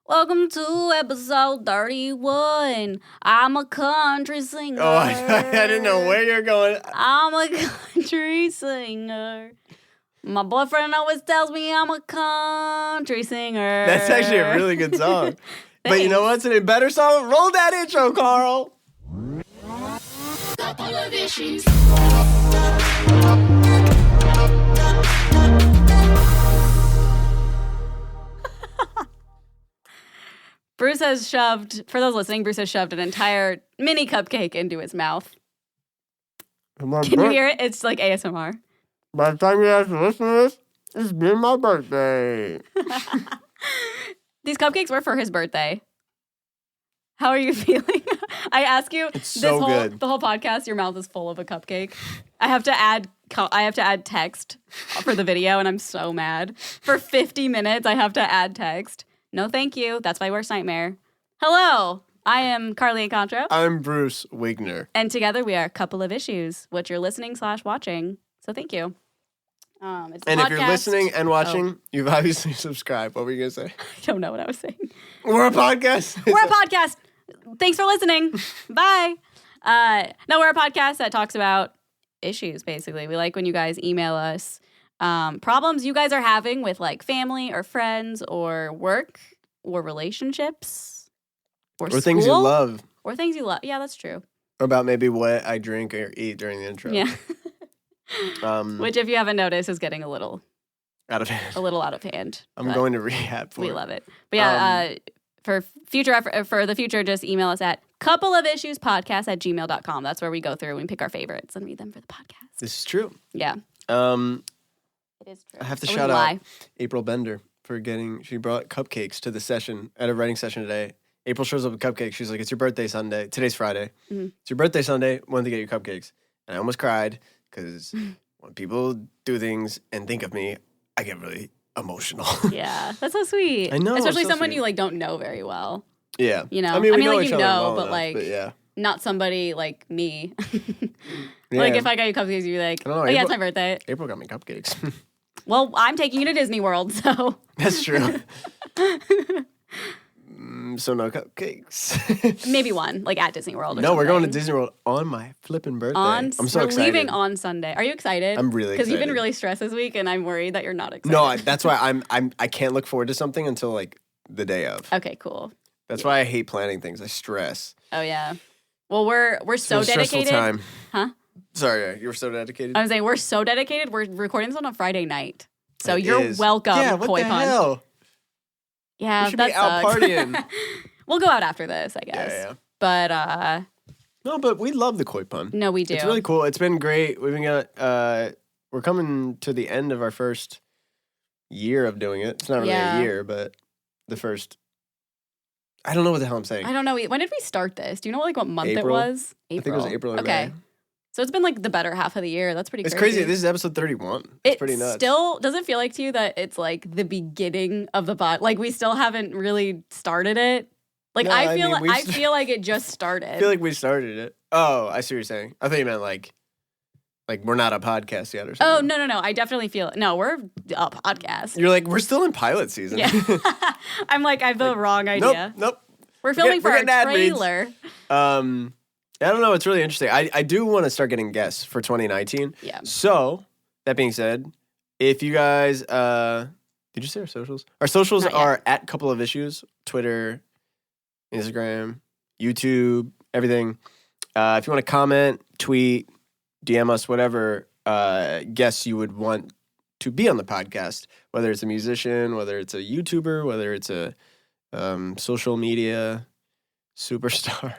Welcome to episode 31. I'm a country singer. Oh, I didn't know where you're going. I'm a country singer. My boyfriend always tells me I'm a country singer. That's actually a really good song. But you know what's a better song? Roll that intro, Carl. Couple of issues. Bruce has shoved, for those listening, Bruce has shoved an entire mini cupcake into his mouth. Can you hear it? It's like ASMR. By the time you guys listen to this, it's been my birthday. These cupcakes were for his birthday. How are you feeling? I ask you It's so good. The whole podcast, your mouth is full of a cupcake. I have to add text for the video, and I'm so mad. For 50 minutes, I have to add text. No, thank you. That's my worst nightmare. Hello, I am Carly Encontro. I'm Bruce Wigner. And together we are a couple of issues, which you're listening/watching. So thank you. It's a And podcast. if you're listening and watching, you've obviously subscribed. What were you going to say? I don't know what I was saying. We're a podcast. We're a podcast. Thanks for listening. Bye. No, we're a podcast that talks about issues, basically. We like when you guys email us problems you guys are having with like family or friends or work or relationships or school. Things you love. Or things you love. Yeah, that's true. Or about maybe what I drink or eat during the intro. Yeah. Which, if you haven't noticed, is getting a little out of hand. out of hand. I'm going to rehab for We it. love it. But yeah, for the future, just email us at coupleofissuespodcast@gmail.com. That's where we go through and pick our favorites and read them for the podcast. This is true. Yeah. It is true. I have to shout out April Bender for she brought cupcakes to the session, at a writing session today. April shows up with cupcakes. She's like, it's your birthday Sunday. Today's Friday. Mm-hmm. It's your birthday Sunday. Wanted to get you cupcakes. And I almost cried because when people do things and think of me, I get really emotional. Yeah, that's so sweet. I know. Especially so someone sweet. you like don't know very well. Yeah. You know? I mean, we know like each you other know, well but enough, like yeah. not somebody like me. Yeah. Like if I got you cupcakes, you'd be like, I don't know, oh yeah, it's April- my birthday. April got me cupcakes. Well, I'm taking you to Disney World, so. That's true. So no cupcakes. Maybe one, like at Disney World or No, we're going to something. Disney World on my flipping birthday. I'm so we're excited. leaving on Sunday. Are you excited? I'm really Because you've been excited. really stressed this week, and I'm worried that you're not excited. No, that's why I can't look forward to something until like the day of. Okay, cool. That's why I hate planning things. I stress. Oh yeah. Well, we're so It's a stressful dedicated. time. Huh? Sorry, you were so dedicated. I was saying we're so dedicated. We're recording this on a Friday night, so It you're is. welcome. Yeah, what Koi the Pun. hell? Yeah, We should that be out sucks. partying. We'll go out after this, I guess. Yeah. But No, but we love the Koi Pun. no, we do. It's really cool. It's been great. We're coming to the end of our first year of doing it. It's not really Yeah. a year, but the first. I don't know what the hell I'm saying. I don't know. When did we start this? Do you know like what month April. it was? I think it was April or Okay. May. So it's been like the better half of the year. That's pretty It's crazy. crazy. This is episode 31. It's It pretty nuts. still doesn't feel like to you that it's like the beginning of the pod. Like we still haven't really started it. Like No, I I feel mean, I feel like it just started. I feel like we started it. Oh, I see what you're saying. I thought you meant like we're not a podcast yet or Oh something. no! I definitely feel no. We're a podcast. You're like, we're still in pilot season. Yeah, I'm like I have the wrong idea. Nope. We're filming for we're our getting ad reads. trailer. I don't know. It's really interesting. I do want to start getting guests for 2019. Yeah. So that being said, if you guys, did you say our socials? Our socials Not yet. are at Couple of Issues, Twitter, Instagram, YouTube, everything. If you want to comment, tweet, DM us, whatever guests you would want to be on the podcast, whether it's a musician, whether it's a YouTuber, whether it's a social media superstar,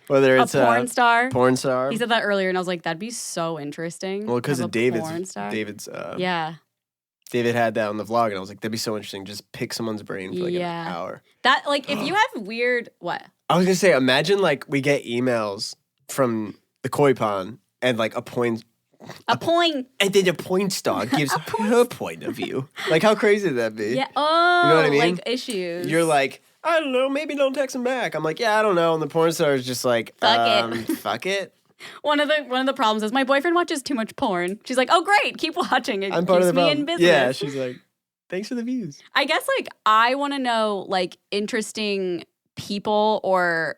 whether it's a porn star. porn star. He said that earlier, and I was like, that'd be so interesting. Well, because Have of a porn star. David's. Yeah, David had that on the vlog, and I was like, that'd be so interesting. Just pick someone's brain for like Yeah. an hour. that like if you have weird what? I was gonna say, imagine like we get emails from the koi pond and like A point. and then a porn star gives her point of view. Like, how crazy would that be? Yeah. Oh, You know what I mean? Like issues. You're like, I don't know, maybe don't text him back. I'm like, yeah, I don't know. And the porn star is just like, Fuck it. fuck it. One of the problems is my boyfriend watches too much porn. She's like, oh great, keep watching. It I'm part keeps of the me problem. in business. Yeah, she's like, Thanks for the views. I guess like I want to know like interesting people or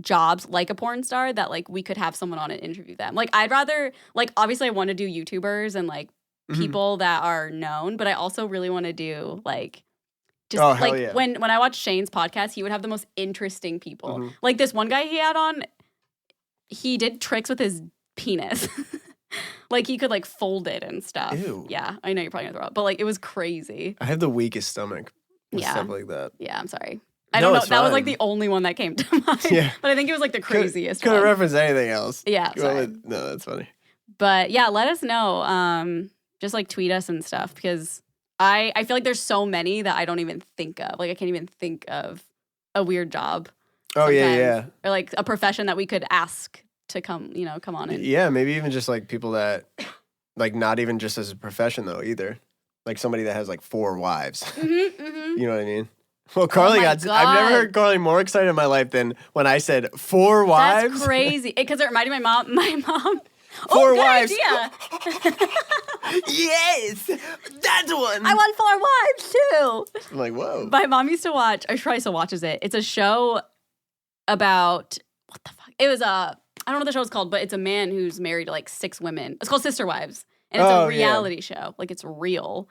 jobs like a porn star that like we could have someone on and interview them. Like I'd rather like obviously I want to do YouTubers and like people that are known, but I also really want to do like just like when I watch Shane's podcast, he would have the most interesting people. Like this one guy he had on, he did tricks with his penis. Like he could like fold it and stuff. Ew. Yeah, I know you're probably gonna throw up, but like it was crazy. I have the weakest stomach. With stuff like that. Yeah, I'm sorry. I don't know. That was like the only one that came to mind. Yeah. But I think it was like the craziest Couldn't reference anything else. Yeah, sorry. No, that's funny. But yeah, let us know. Just like tweet us and stuff because I feel like there's so many that I don't even think of. Like I can't even think of a weird job. Oh, yeah. Or like a profession that we could ask to come on in. Yeah, maybe even just like people that like not even just as a profession though either. Like somebody that has like 4 wives. You know what I mean? Well, Carly I've never heard Carly more excited in my life than when I said 4 wives. That's crazy. Because it reminded my mom. 4 wives. Idea. Yes, that's one. I want 4 wives too. I'm like, whoa. My mom used to watch. She probably still watches it. It's a show about what the fuck. It was I don't know what the show's called, but it's a man who's married to like 6 women. It's called Sister Wives, and it's a reality show. Like it's real.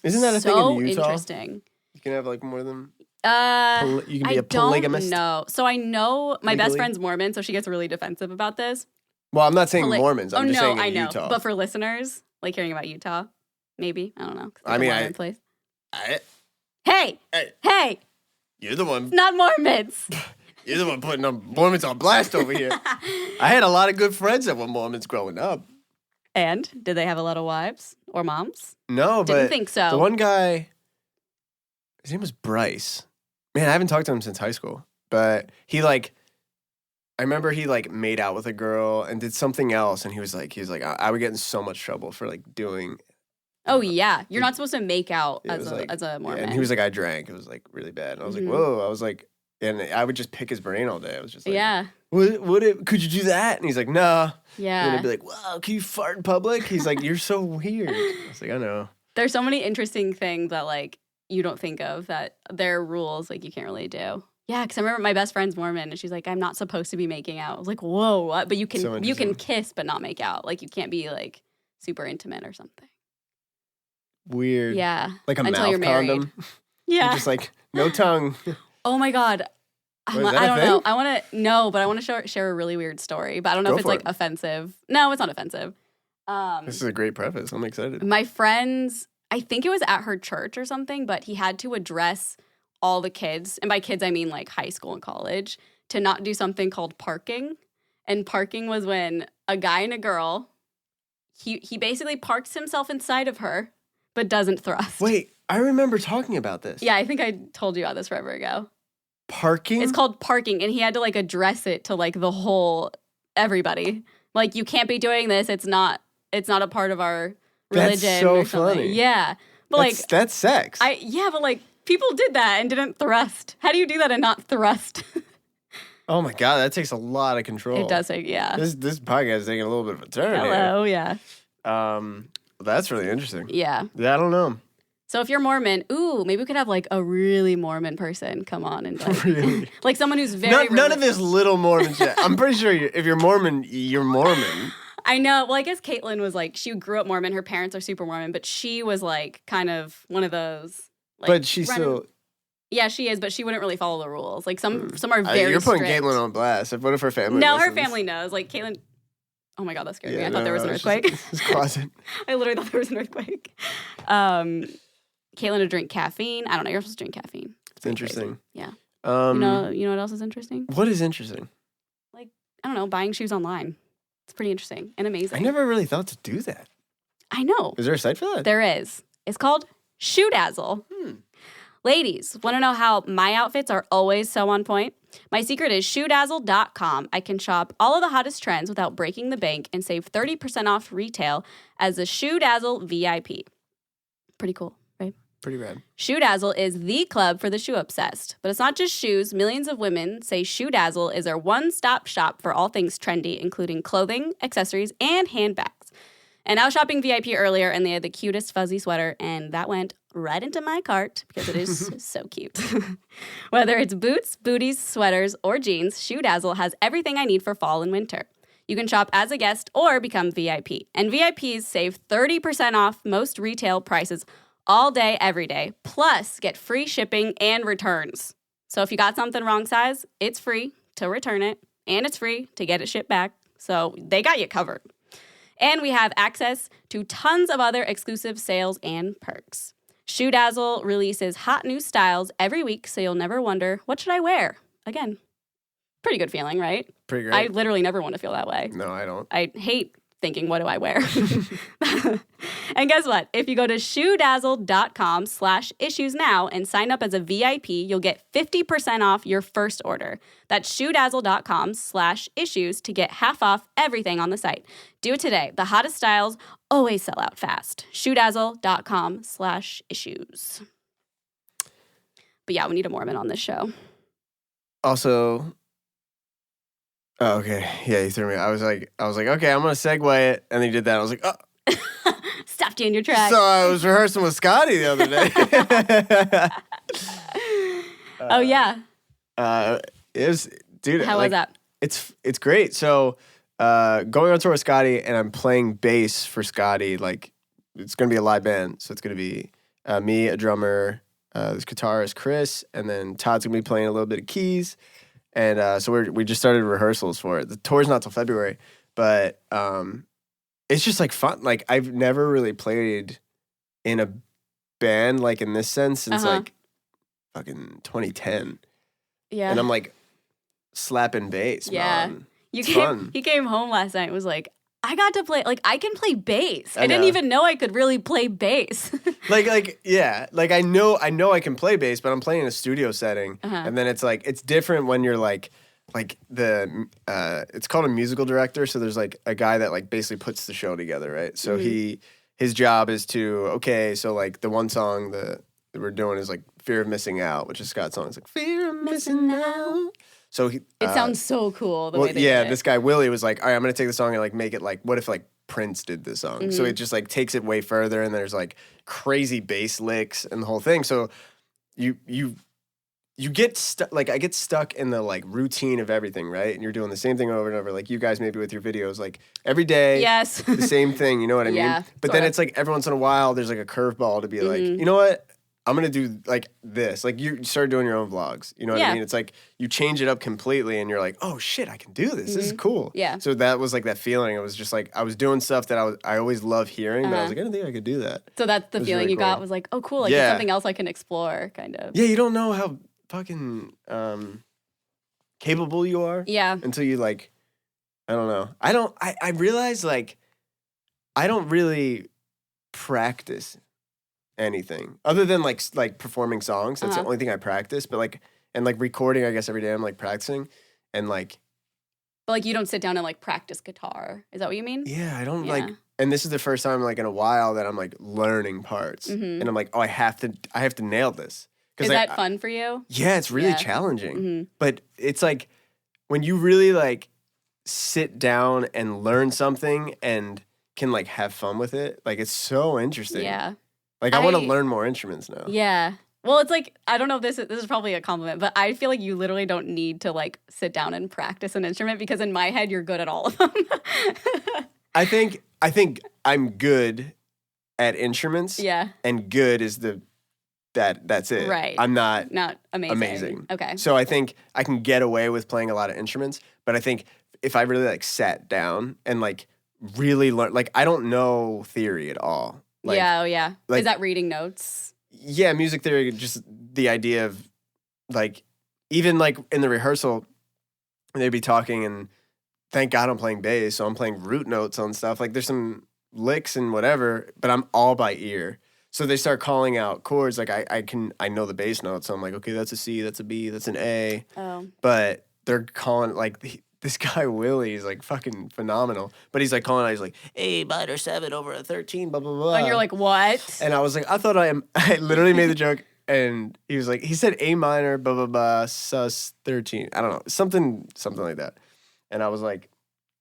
Isn't that a thing in Utah? Interesting. You can have like more than. You can be a polygamist. No, so I know my best friend's Mormon, so she gets really defensive about this. Well, I'm not saying Mormons. I'm just saying in Utah. But for listeners, like hearing about Utah, maybe I don't know. I mean, Hey, you're the one. Not Mormons. You're the one putting Mormons on blast over here. I had a lot of good friends that were Mormons growing up. And did they have a lot of wives or moms? No, but didn't think so. The one guy, his name was Bryce. Man, I haven't talked to him since high school. But I remember he like made out with a girl and did something else, and he was like, I would get in so much trouble for like doing. Oh yeah, you're not supposed to make out as a Mormon. Yeah, and he was like, I drank. It was like really bad. And I was like, whoa. I was like, and I would just pick his brain all day. I was just like, yeah. Could you do that? And he's like, nah. Yeah. And I'd be like, wow, can you fart in public? He's like, you're so weird. I was like, I know. There's so many interesting things that like you don't think of that there are rules like you can't really do. Yeah, because I remember my best friend's Mormon, and she's like, I'm not supposed to be making out. I was like, whoa, what? But you can kiss but not make out. Like you can't be like super intimate or something. Weird. Yeah. Like a until mouth you're married. condom. Yeah. You're just like, no tongue. Oh my God. I don't know. I want to share a really weird story, but I don't know if it's like offensive. No, it's not offensive. This is a great preface. I'm excited. My friend's, I think it was at her church or something, but he had to address all the kids, and by kids I mean like high school and college, to not do something called parking. And parking was when a guy and a girl, he basically parks himself inside of her, but doesn't thrust. Wait, I remember talking about this. Yeah, I think I told you about this forever ago. Parking? It's called parking, and he had to like address it to like the whole everybody. Like, you can't be doing this. It's not a part of our religion. That's so or something. funny. Yeah, but that's sex. But like people did that and didn't thrust. How do you do that and not thrust? Oh my God, that takes a lot of control. It does take, yeah. This podcast is taking a little bit of a turn. Hello, yeah. That's really interesting. Yeah. Yeah, I don't know. So if you're Mormon, maybe we could have like a really Mormon person come on and like, really? Like someone who's very none of this little Mormon shit. I'm pretty sure if you're Mormon, you're Mormon. I know. Well, I guess Caitlin was like, she grew up Mormon. Her parents are super Mormon, but she was like kind of one of those. Like, but she's still. Yeah, she is, but she wouldn't really follow the rules. Like some are very. You're putting strict. Caitlin on blast. What if her family? No, listens? her family knows. Like Caitlin. Oh my God, that scared me. I thought no, there was an earthquake. It's closet. I literally thought there was an earthquake. Caitlin would drink caffeine. I don't know. You're supposed to drink caffeine. It's interesting. Crazy. Yeah. You know what else is interesting? What is interesting? Like, I don't know, buying shoes online. It's pretty interesting and amazing. I never really thought to do that. I know. Is there a site for that? There is. It's called Shoedazzle. Ladies, want to know how my outfits are always so on point? My secret is shoedazzle.com. I can shop all of the hottest trends without breaking the bank and save 30% off retail as a Shoedazzle VIP. Pretty cool, right? Pretty rad. Shoedazzle is the club for the shoe obsessed. But it's not just shoes. Millions of women say Shoedazzle is their one-stop shop for all things trendy, including clothing, accessories, and handbags. And I was shopping VIP earlier, and they had the cutest fuzzy sweater, and that went right into my cart because it is so cute. Whether it's boots, booties, sweaters, or jeans, Shoe Dazzle has everything I need for fall and winter. You can shop as a guest or become VIP. And VIPs save 30% off most retail prices all day, every day, plus get free shipping and returns. So if you got something wrong size, it's free to return it, and it's free to get it shipped back. So they got you covered. And we have access to tons of other exclusive sales and perks. Shoe Dazzle releases hot new styles every week, so you'll never wonder, what should I wear? Again, pretty good feeling, right? Pretty great. I literally never want to feel that way. No, I don't. I hate thinking, what do I wear? And guess what? If you go to shoedazzle.com/issues now and sign up as a VIP, you'll get 50% off your first order. That's shoedazzle.com/issues to get half off everything on the site. Do it today. The hottest styles always sell out fast. shoedazzle.com/issues. But yeah, we need a Mormon on this show. Also, oh, okay. Yeah, you threw me. I was like, okay, I'm gonna segue it, and then you did that. I was like, oh. Stopped you in your tracks. So I was rehearsing with Scotty the other day. Oh yeah. It was, dude. How was that? It's great. So going on tour with Scotty, and I'm playing bass for Scotty. Like, it's gonna be a live band, so it's gonna be me, a drummer, this guitarist Chris, and then Todd's gonna be playing a little bit of keys. And so we just started rehearsals for it. The tour's not till February, but it's just like fun. Like, I've never really played in a band like in this sense since like fucking 2010. Yeah. And I'm like slapping bass. Yeah. Man. He came home last night and was like, I got to play, like, I can play bass. I didn't even know I could really play bass. Yeah. Like, I know I can play bass, but I'm playing in a studio setting. And then it's like, it's different when you're like the, it's called a musical director. So there's like a guy that like basically puts the show together, right? So his job is to, okay, so like the one song that we're doing is like Fear of Missing Out, which is Scott's song. It's like, Fear of Missing Out. So it sounds so cool the way they did it. This guy Willie was like, all right, I'm gonna take the song and like make it like, what if like Prince did this song? So it just like takes it way further, and there's like crazy bass licks and the whole thing. So you get stuck. Like, I get stuck in the like routine of everything, right? And you're doing the same thing over and over. Like you guys maybe with your videos, like every day, yes, the same thing. You know what I mean? But then it's like every once in a while, there's like a curveball to be like, you know what? I'm going to do like this. Like, you start doing your own vlogs. You know what I mean? It's like you change it up completely and you're like, oh shit, I can do this. This is cool. Yeah. So that was like that feeling. It was just like, I was doing stuff that I always love hearing, but I was like, I didn't think I could do that. So that's the feeling really you got was like, oh cool, like it's something else I can explore, kind of. Yeah, you don't know how fucking capable you are. Yeah. Until you like, I don't know. I realize like, I don't really practice anything other than like performing songs. That's the only thing I practice. But like, and like recording, I guess every day I'm like practicing, and like. But like, you don't sit down and like practice guitar. Is that what you mean? Yeah, I don't like. And this is the first time like in a while that I'm like learning parts, and I'm like, oh, I have to nail this. Is that fun for you? Yeah, it's really challenging. But it's like when you really like sit down and learn something and can like have fun with it. Like, it's so interesting. Yeah. Like, I want to learn more instruments now. Yeah. Well, it's like, I don't know if this is probably a compliment, but I feel like you literally don't need to like sit down and practice an instrument, because in my head, you're good at all of them. I think I'm good at instruments. Yeah. And good is that's it. Right. I'm not amazing. Okay. So I think I can get away with playing a lot of instruments, but I think if I really like sat down and like really learn, like, I don't know theory at all. Like, yeah. Like, is that reading notes? Yeah, music theory, just the idea of like, even like in the rehearsal, they'd be talking, and thank God I'm playing bass, so I'm playing root notes on stuff. Like, there's some licks and whatever, but I'm all by ear. So they start calling out chords. Like, I know the bass notes. So I'm like, okay, that's a C, that's a B, that's an A. Oh. But they're calling, like, this guy Willie is like fucking phenomenal. But he's like calling out, he's like, A minor 7 over a 13, blah, blah, blah. And you're like, what? And I was like, I literally made the joke. And he was like, he said A minor, blah, blah, blah, sus 13. I don't know, something like that. And I was like,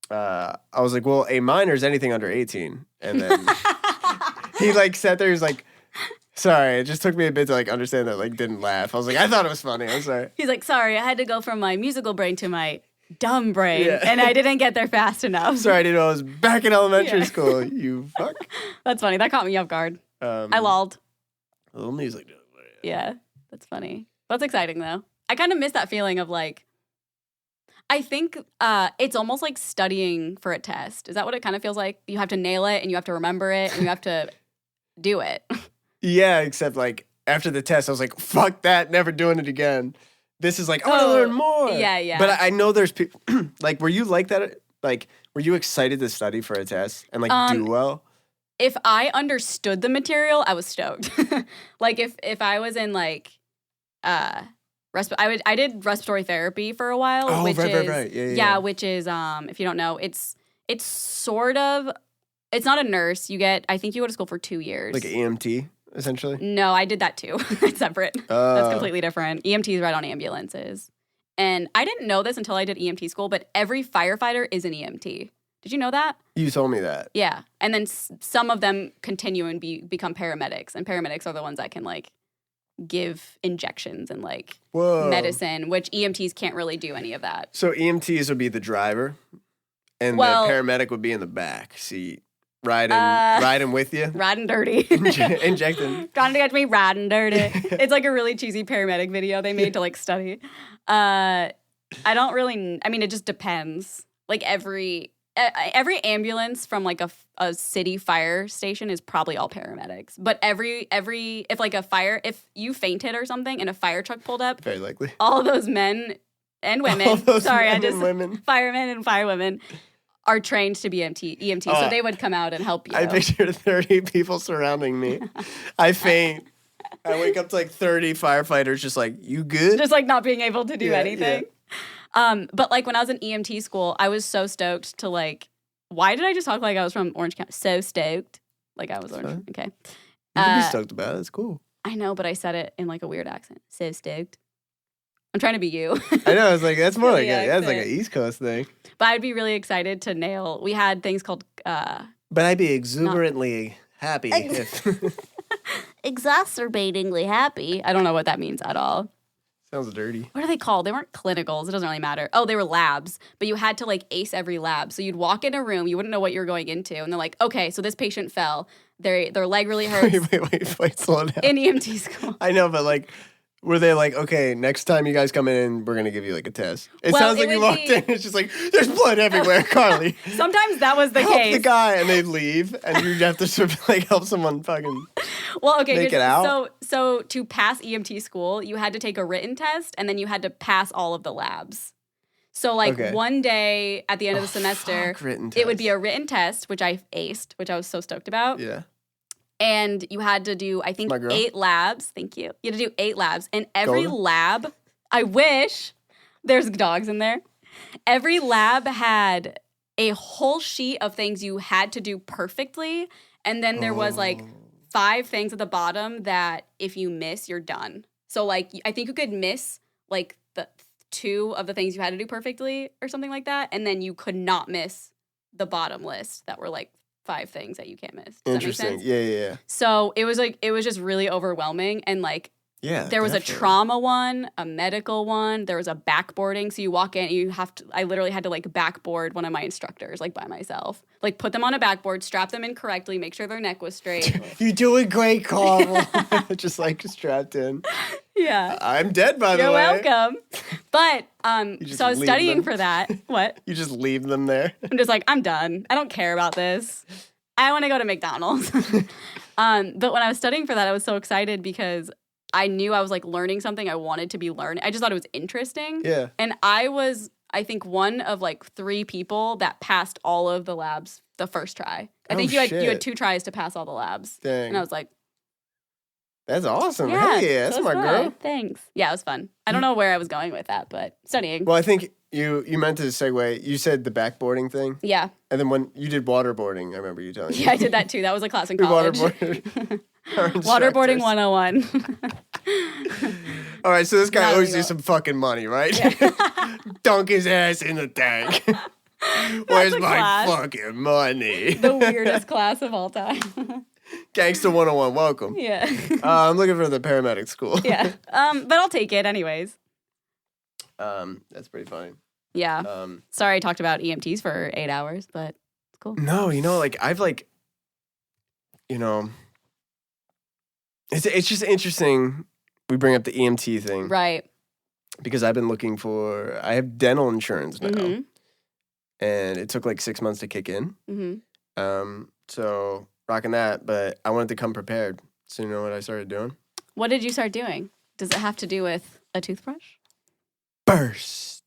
well, A minor is anything under 18. And then he like sat there, he's like, Sorry, it just took me a bit to like understand that. Like, didn't laugh. I was like, I thought it was funny. I'm sorry. He's like, sorry, I had to go from my musical brain to my dumb brain, Yeah. and I didn't get there fast enough. Sorry, I didn't know I was back in elementary Yeah. school. You fuck. That's funny. That caught me off guard. I lolled. A little music. Yeah, that's funny. That's exciting, though. I kind of miss that feeling of like, I think it's almost like studying for a test. Is that what it kind of feels like? You have to nail it, and you have to remember it, and you have to do it. Yeah, except like after the test, I was like, fuck that, never doing it again. This is like, I want to learn more. Yeah. But I know there's people, like, were you like that? Like, were you excited to study for a test and like do well? If I understood the material, I was stoked. Like if I was in like I did respiratory therapy for a while. Oh, which right. Yeah. which is if you don't know, it's sort of, it's not a nurse. I think you go to school for 2 years. Like an EMT, essentially? No, I did that too. It's separate. That's completely different. EMT is right on ambulances. And I didn't know this until I did EMT school, but every firefighter is an EMT. Did you know that? You told me that. Yeah. And then some of them continue and become paramedics. And paramedics are the ones that can like give injections and like medicine, which EMTs can't really do any of that. So EMTs would be the driver and the paramedic would be in the back seat. Riding with you. Riding dirty. Injecting. Trying to get me riding dirty. It's like a really cheesy paramedic video they made to like study. I mean, it just depends. Like every ambulance from like a city fire station is probably all paramedics. But if you fainted or something and a fire truck pulled up, very likely, all of those men and women, firemen and firewomen are trained to be EMT. So they would come out and help you. I pictured 30 people surrounding me. I faint. I wake up to like 30 firefighters just like, you good? Just like not being able to do anything. Yeah. But like when I was in EMT school, I was so stoked to like, why did I just talk like I was from Orange County? So stoked. Like I was Orange. Okay. You can be stoked about it. It's cool. I know, but I said it in like a weird accent. So stoked. I'm trying to be you. I know. I was like, that's more like that's like an East Coast thing. But I'd be really excited to nail. We had things called. But I'd be exuberantly happy. Exacerbatingly happy. I don't know what that means at all. Sounds dirty. What are they called? They weren't clinicals. It doesn't really matter. Oh, they were labs. But you had to like ace every lab. So you'd walk in a room, you wouldn't know what you were going into, and they're like, okay, so this patient fell. Their leg really hurts. Wait, slow down. In EMT school. I know, but like, were they like, okay, next time you guys come in, we're going to give you like a test? It sounds like you walked in, it's just like, there's blood everywhere, Carly. Sometimes that was the help case. The guy, and they'd leave, and you have to sort of like help someone fucking make it out. So to pass EMT school, you had to take a written test, and then you had to pass all of the labs. So like one day at the end of the semester, it would be a written test, which I aced, which I was so stoked about. Yeah. And you had to do, I think, 8 labs. Thank you. You had to do 8 labs. And every lab, I wish there's dogs in there. Every lab had a whole sheet of things you had to do perfectly. And then there was like 5 things at the bottom that if you miss, you're done. So like, I think you could miss like the 2 of the things you had to do perfectly or something like that. And then you could not miss the bottom list that were like 5 things that you can't miss. Does Interesting. That make sense? Yeah. So it was just really overwhelming. And like, there was a trauma one, a medical one, there was a backboarding. So you walk in, I literally had to like backboard one of my instructors, like by myself. Like put them on a backboard, strap them in correctly, make sure their neck was straight. You're doing great, Carl. Just like strapped in. Yeah. I'm dead, by the way. You're welcome. But, so I was studying for that. What? You just leave them there. I'm just like, I'm done. I don't care about this. I want to go to McDonald's. But when I was studying for that, I was so excited because I knew I was like learning something I wanted to be learning. I just thought it was interesting. Yeah. And I was, I think, one of like 3 people that passed all of the labs the first try. I think you had 2 tries to pass all the labs. Dang. And I was like, that's awesome. Yeah, hey, that's my girl. Thanks. Yeah, it was fun. I don't know where I was going with that, but studying. Well, I think you meant to segue. You said the backboarding thing. Yeah. And then when you did waterboarding, I remember you telling me. Yeah, I did that too. That was a class in college. Waterboarding 101. All right, so this guy owes you some fucking money, right? Yeah. Dunk his ass in the tank. Where's my fucking money? The weirdest class of all time. Gangsta 101, welcome. Yeah. I'm looking for the paramedic school. Yeah. But I'll take it anyways. That's pretty funny. Yeah. Sorry I talked about EMTs for 8 hours, but it's cool. No, like I've like, it's just interesting we bring up the EMT thing. Right. Because I have dental insurance now. Mm-hmm. And it took like 6 months to kick in. Mm-hmm. So rocking that, but I wanted to come prepared. So you know what I started doing? What did you start doing? Does it have to do with a toothbrush? Burst.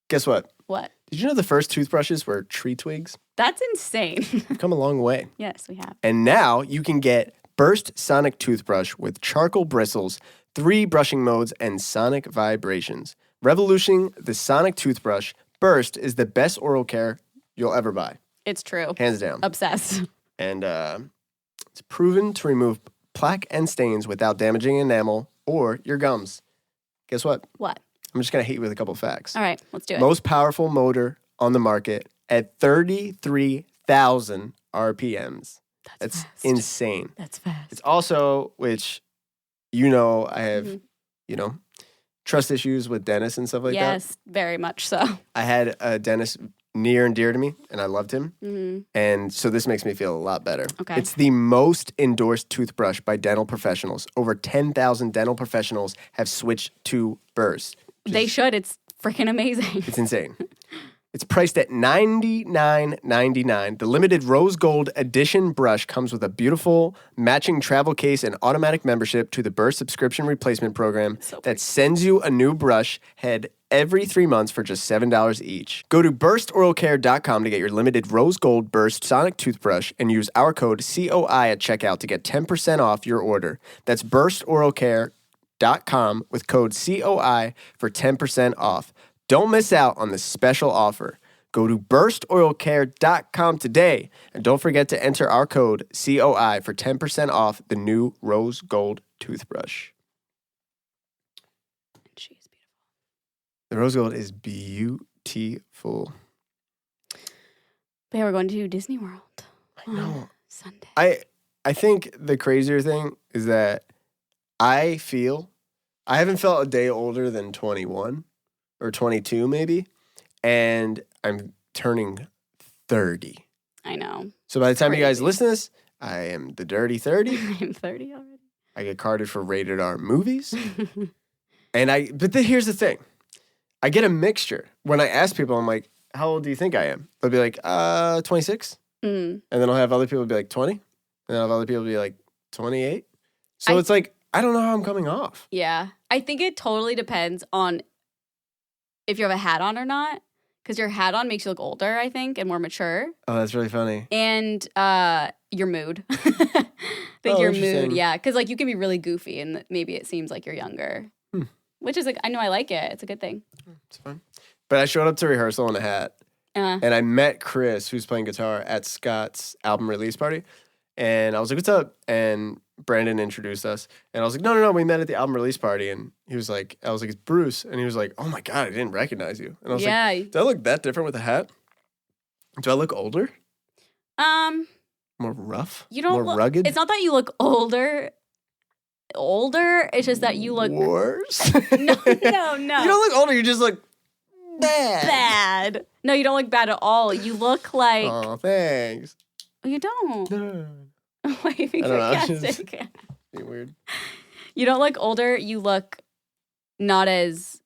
Guess what? What? Did you know the first toothbrushes were tree twigs? That's insane. We've come a long way. Yes, we have. And now you can get Burst Sonic Toothbrush with charcoal bristles, 3 brushing modes, and sonic vibrations. Revolutioning the sonic toothbrush, Burst is the best oral care you'll ever buy. It's true. Hands down. Obsessed. And it's proven to remove plaque and stains without damaging enamel or your gums. Guess what? What? I'm just going to hit you with a couple facts. All right, let's do it. Most powerful motor on the market at 33,000 RPMs. That's fast. insane. That's fast. It's also, which, I have, trust issues with dentists and stuff like that. Yes, very much so. I had a dentist near and dear to me, and I loved him. Mm-hmm. And so this makes me feel a lot better. Okay. It's the most endorsed toothbrush by dental professionals. Over 10,000 dental professionals have switched to Burst. They should. It's freaking amazing. It's insane. It's priced at $99.99. The limited rose gold edition brush comes with a beautiful matching travel case and automatic membership to the Burst subscription replacement program that sends you a new brush head every 3 months for just $7 each. Go to burstoralcare.com to get your limited rose gold Burst Sonic toothbrush and use our code COI at checkout to get 10% off your order. That's burstoralcare.com with code COI for 10% off. Don't miss out on this special offer. Go to burstoralcare.com today and don't forget to enter our code COI for 10% off the new rose gold toothbrush. She's beautiful. The rose gold is beautiful. But yeah, we're going to Disney World. I know. Sunday. I think the crazier thing is that I haven't felt a day older than 21 or 22 maybe, and I'm turning 30. I know. So by the time you guys Crazy. listen to this, I am the dirty 30. I'm 30 already. I get carded for rated R movies. But here's the thing. I get a mixture. When I ask people, I'm like, how old do you think I am? They'll be like, 26. And then I'll have other people be like 20. And then I'll have other people be like 28. So it's like, I don't know how I'm coming off. Yeah. I think it totally depends on if you have a hat on or not. Because your hat on makes you look older, I think, and more mature. Oh, that's really funny. And your mood. I think your mood, yeah. Because like you can be really goofy and maybe it seems like you're younger. Which is, I know I like it. It's a good thing. It's fine. But I showed up to rehearsal in a hat. And I met Chris, who's playing guitar, at Scott's album release party. And I was like, what's up? And Brandon introduced us. And I was like, no, we met at the album release party. And I was like, it's Bruce. And he was like, oh my God, I didn't recognize you. And I was like, do I look that different with a hat? Do I look older? More rough? You don't more rugged? It's not that you look older. It's just that you look worse. No. You don't look older. You just look bad. No, you don't look bad at all. You look like. Oh, thanks. You don't. No. Why are you being sarcastic? Be weird. You don't look older. You look not as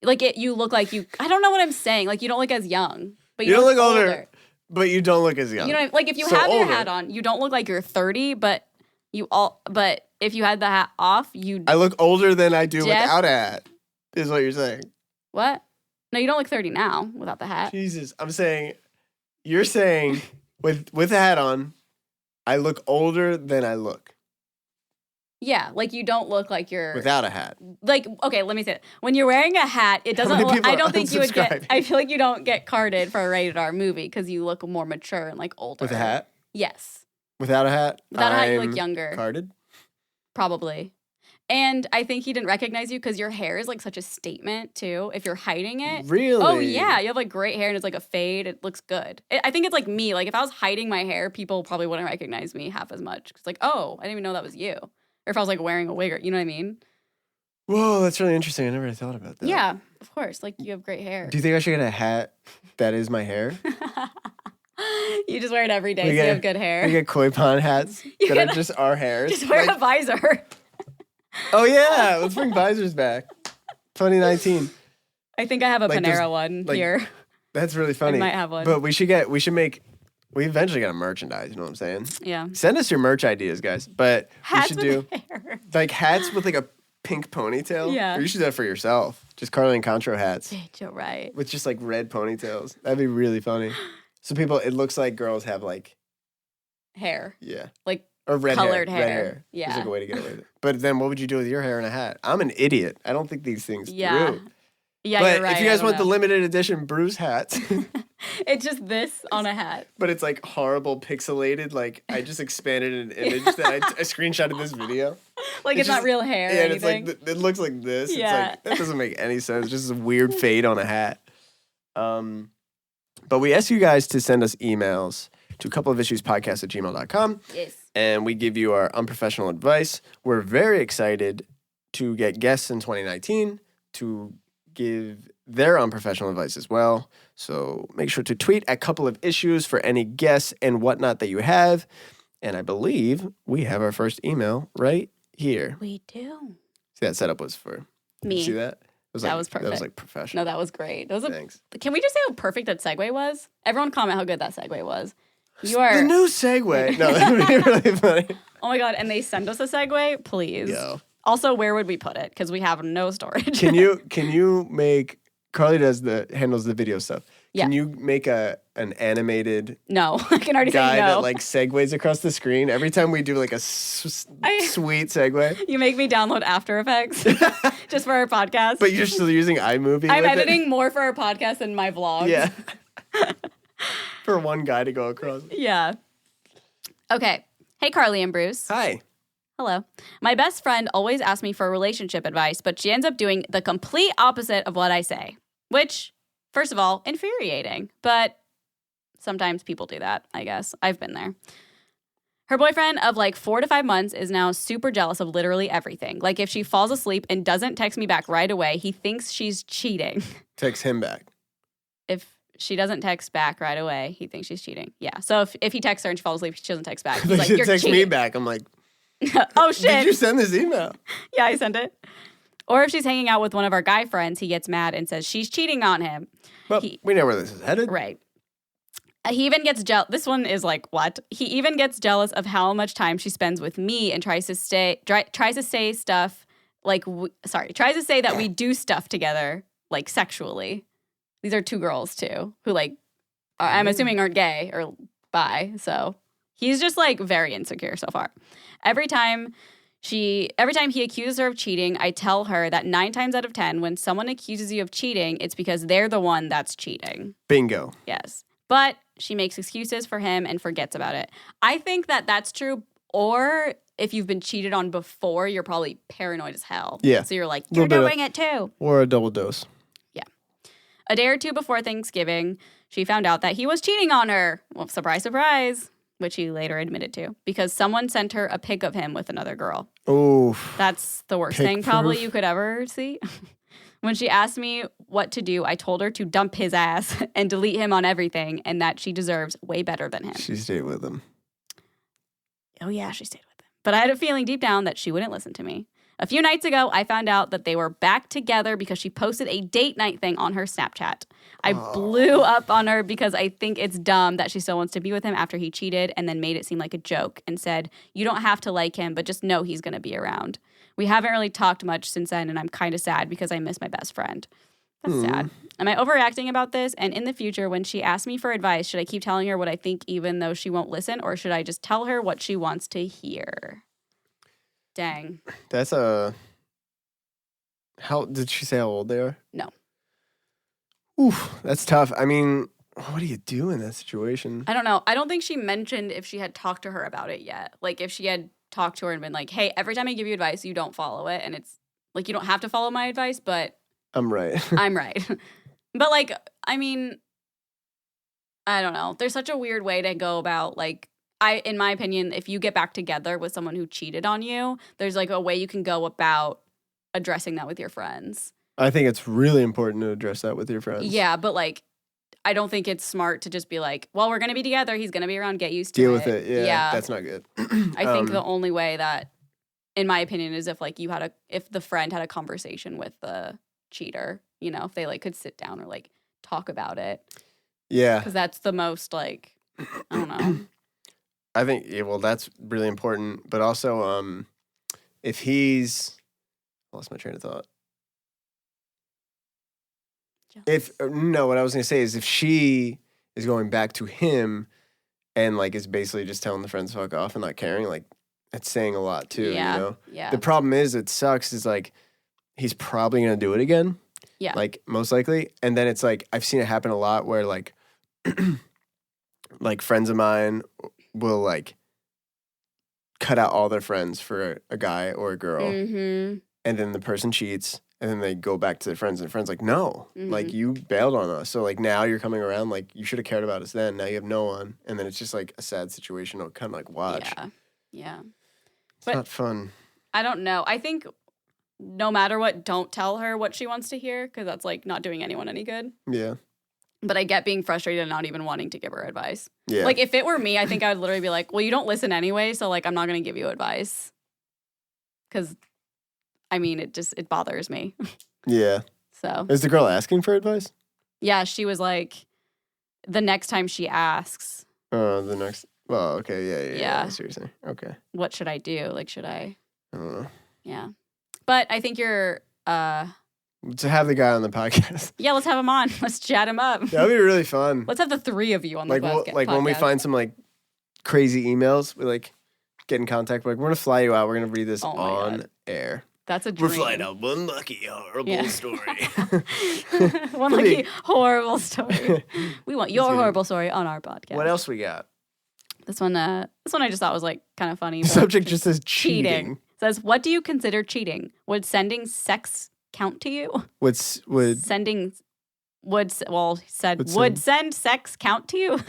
like it. You look like you. I don't know what I'm saying. Like you don't look as young, but you don't look older. But you don't look as young. You know, like if you have your hat on, you don't look like you're 30. But if you had the hat off, I look older than I do without a hat. Is what you're saying? What? No, you don't look 30 now without the hat. Jesus, I'm saying, you're saying with a hat on, I look older than I look. Yeah, like you don't look like you're without a hat. Like, okay, let me say it. When you're wearing a hat, it doesn't. I don't think you would get. I feel like you don't get carded for a rated R movie because you look more mature and like older. With a hat? Yes. Without a hat? Without a hat, you look younger. Carded? Probably. And I think he didn't recognize you because your hair is like such a statement too. If you're hiding it. Really? Oh yeah, you have like great hair and it's like a fade. It looks good. I think it's like me. Like if I was hiding my hair, people probably wouldn't recognize me half as much. It's like, oh, I didn't even know that was you. Or if I was like wearing a wig, or you know what I mean? Whoa, that's really interesting. I never thought about that. Yeah, of course. Like you have great hair. Do you think I should get a hat that is my hair? You just wear it every day, so you have good hair. We get koi pond hats that are just our hairs. Just wear a visor. Oh yeah, let's bring visors back. 2019. I think I have a Panera one here. That's really funny. I might have one. But we eventually got a merchandise, you know what I'm saying? Yeah. Send us your merch ideas, guys. But hats we should with hair. like hats with like a pink ponytail. Yeah. Or you should do that for yourself. Just Carly and Contro hats. Bitch, you're right. With just like red ponytails. That'd be really funny. So it looks like girls have like hair. Yeah. Like or red colored hair. Red hair. hair. Yeah. There's like a way to get away with it. But then what would you do with your hair and a hat? I'm an idiot. I don't think these things through. Yeah, but you're right. if you guys want the limited edition Bruce hats. It's just this on a hat. But it's like horrible pixelated. Like I just expanded an image that I screenshotted this video. Like it's not real hair. Yeah, or and it's anything. like it looks like this. Yeah. It's like that doesn't make any sense. Just a weird fade on a hat. But we ask you guys to send us emails to coupleofissuespodcast@gmail.com. Yes. And we give you our unprofessional advice. We're very excited to get guests in 2019 to give their unprofessional advice as well. So make sure to tweet at Couple of Issues for any guests and whatnot that you have. And I believe we have our first email right here. We do. See, that setup was for me. See that? That was perfect. That was like professional. No, that was great. Thanks. Can we just say how perfect that segue was? Everyone comment how good that segue was. You are the new segue. No, that would be really funny. Oh my God. And they send us a segue, please. Yo. Also, where would we put it? Because we have no storage. Can you make Carly handles the video stuff. Yeah. Can you make an animated No. I can already guy say no. that like segues across the screen every time we do like a sweet segue? You make me download After Effects just for our podcast. But you're still using iMovie. I'm with editing it? more for our podcast than my vlogs. Yeah. For one guy to go across. Yeah. Okay. Hey, Carly and Bruce. Hi. Hello. My best friend always asks me for relationship advice, but she ends up doing the complete opposite of what I say, which, first of all, infuriating. But sometimes people do that, I guess. I've been there. Her boyfriend of like 4 to 5 months is now super jealous of literally everything. Like if she falls asleep and doesn't text me back right away, he thinks she's cheating. Text him back. If she doesn't text back right away, he thinks she's cheating. Yeah. So if he texts her and she falls asleep, she doesn't text back. He's But like, she you're text cheating. me back. I'm like, oh shit. did you send this email? Yeah, I sent it. Or if she's hanging out with one of our guy friends, he gets mad and says she's cheating on him. Well, we know where this is headed. Right. He even gets jealous. This one is like, what? He even gets jealous of how much time she spends with me and tries to say stuff like, tries to say that we do stuff together, like sexually. These are two girls too, who like, I'm assuming aren't gay or bi. So he's just like very insecure so far. Every time he accuses her of cheating, I tell her that 9 times out of 10, when someone accuses you of cheating, it's because they're the one that's cheating. Bingo. Yes. But she makes excuses for him and forgets about it. I think that that's true. Or if you've been cheated on before, you're probably paranoid as hell. Yeah. So you're like, you're doing it too. Or a double dose. Yeah. A day or two before Thanksgiving, she found out that he was cheating on her. Well, surprise, surprise. Which he later admitted to, because someone sent her a pic of him with another girl. Oof. That's the worst Pic thing probably proof. you could ever see. When she asked me what to do, I told her to dump his ass and delete him on everything, and that she deserves way better than him. She stayed with him. Oh yeah, she stayed with him. But I had a feeling deep down that she wouldn't listen to me. A few nights ago, I found out that they were back together because she posted a date night thing on her Snapchat. I blew up on her because I think it's dumb that she still wants to be with him after he cheated, and then made it seem like a joke and said, you don't have to like him, but just know he's going to be around. We haven't really talked much since then, and I'm kind of sad because I miss my best friend. That's sad. Am I overreacting about this? And in the future, when she asks me for advice, should I keep telling her what I think even though she won't listen, or should I just tell her what she wants to hear? Dang. That's how did she say how old they are? No. Oof, that's tough. I mean, what do you do in that situation? I don't know. I don't think she mentioned if she had talked to her about it yet. Like if she had talked to her and been like, hey, every time I give you advice, you don't follow it. And it's like, you don't have to follow my advice, but I'm right. I'm right. But like, I mean, I don't know. There's such a weird way to go about like, in my opinion, if you get back together with someone who cheated on you, there's like a way you can go about addressing that with your friends. I think it's really important to address that with your friends. Yeah, but like, I don't think it's smart to just be like, well, we're going to be together. He's going to be around. Get used to it. Deal with it. Yeah, that's not good. I think the only way that, in my opinion, is if like if the friend had a conversation with the cheater, you know, if they like could sit down or like talk about it. Yeah. Because that's the most like, I don't know. I think, well, that's really important. But also, if he's, I lost my train of thought. What I was going to say is if she is going back to him and like is basically just telling the friends to fuck off and not caring, like that's saying a lot too, Yeah. you know? Yeah. The problem is, it sucks, is like he's probably going to do it again. Yeah. Like most likely. And then it's like, I've seen it happen a lot where like, like friends of mine will like cut out all their friends for a guy or a girl. Mm-hmm. And then the person cheats. And then they go back to their friends, and friends like, no, Mm-hmm. like you bailed on us. So like now you're coming around, like you should have cared about us then. Now you have no one. And then it's just like a sad situation to kind of like watch. Yeah. Yeah. It's But- not fun. I don't know. I think no matter what, don't tell her what she wants to hear because that's like not doing anyone any good. Yeah. But I get being frustrated and not even wanting to give her advice. Yeah. Like if it were me, I think I would literally be like, well, you don't listen anyway. So like, I'm not going to give you advice. Because I mean, it bothers me. Yeah. So Is the girl asking for advice? yeah, she was like, the next time she asks, Oh, the next. Well, okay. Yeah. Yeah. Seriously. Okay. what should I do? Like, should I? I don't know. Yeah. But I think you're, To have the guy on the podcast. yeah, let's have him on. Let's chat him up. That'd be really fun. Let's have the three of you on the Like, podcast. like when we find some like crazy emails, we like get in contact. We're like, we're going to fly you out. We're going to read this Oh my on God. air. That's a dream. We're flying out one lucky horrible story. One lucky horrible story. We want your horrible story on our podcast. What else we got? This one I just thought was like kind of funny. The but subject just says cheating. It says, what do you consider cheating? Would sending sex count to you? Would Sending would send sex count to you?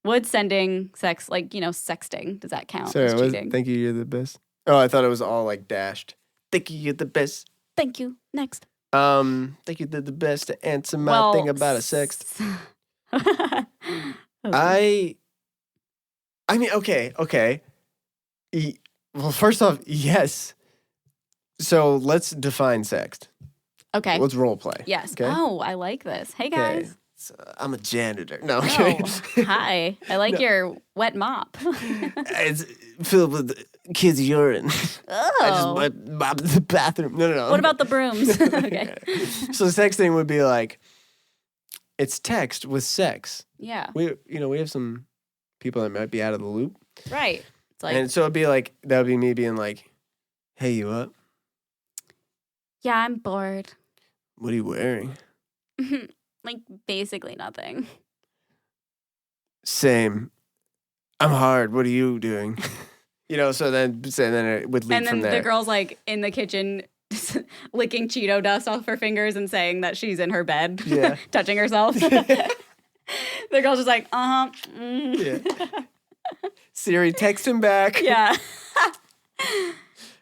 Would sending sex, like, you know, sexting, does that count as cheating? thank you, you're the best. Oh, I thought it was all like dashed. Thank you, you're the best. Thank you. Next. Thank you, you're the best to answer my thing about a sext. I mean, okay. Well, first off, yes. So let's define sext. Okay. Let's role play. Yes. Okay? Oh, I like this. Hey, guys. Okay. So, I'm a janitor. No, Oh, okay. hi. I like your wet mop. It's filled with kids' urine. I just Oh. mop the bathroom. No. What about the brooms? Okay. So sexting would be like, it's text with sex. Yeah. We have some people that might be out of the loop. Right. It's like, And so it'd be like, that would be me being like, hey, you up? yeah, I'm bored. What are you wearing? Like, basically nothing. Same. I'm hard. What are you doing? So then it would lead And from then there. the girl's like in the kitchen licking Cheeto dust off her fingers and saying that she's in her bed, Yeah. touching herself. The girl's just like, Yeah. Siri, text him back. yeah.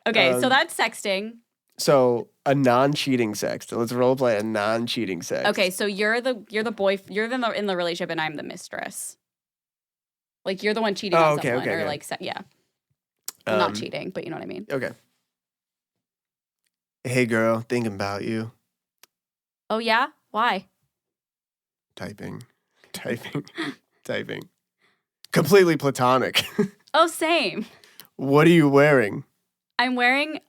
Okay, so that's sexting. So a non-cheating sext. Let's role play a non-cheating sext. Okay, so you're the boy, you're in the relationship, and I'm the mistress. Like you're the one cheating on someone, or like yeah, well, not cheating, but you know what I mean. Okay. Hey girl, thinking about you. Oh yeah, why? Typing. Completely platonic. Oh, same. What are you wearing? I'm wearing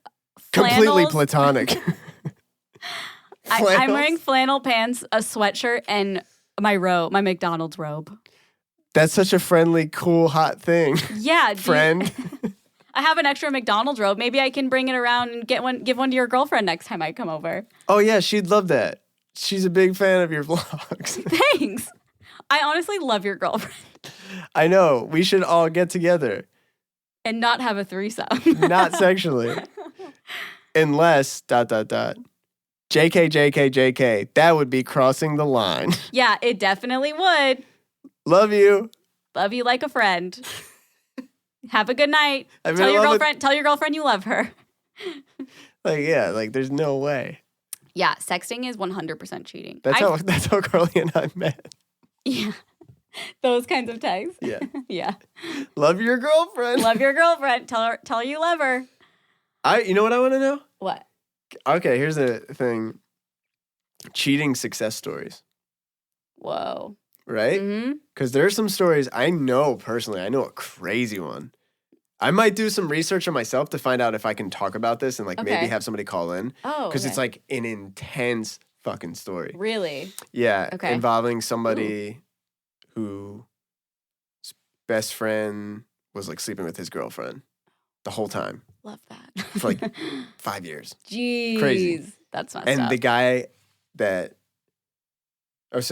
Completely flannels. platonic. I'm wearing flannel pants, a sweatshirt, and my McDonald's robe. That's such a friendly, cool, hot thing. Yeah, Friend. I have an extra McDonald's robe. Maybe I can bring it around and give one to your girlfriend next time I come over. Oh yeah, she'd love that. She's a big fan of your vlogs. Thanks. I honestly love your girlfriend. I know. We should all get together. And not have a threesome. Not sexually. Unless, ... JK, JK, JK. That would be crossing the line. Yeah, it definitely would. Love you. Love you like a friend. Have a good night. I mean, Tell your girlfriend you love her. There's no way. Yeah, sexting is 100% cheating. That's how Carly and I met. Yeah. Those kinds of texts. Yeah. Yeah. Love your girlfriend. Love your girlfriend. Tell her you love her. You know what I want to know? What? Okay, here's the thing. Cheating success stories. Whoa. Right? Mm-hmm. Because there are some stories I know personally. I know a crazy one. I might do some research on myself to find out if I can talk about this and maybe have somebody call in. Oh, because it's like an intense fucking story. Really? Yeah. Okay. Involving somebody whose best friend was sleeping with his girlfriend the whole time. Love that. For 5 years. Jeez. Crazy. That's messed and up. the guy that, I don't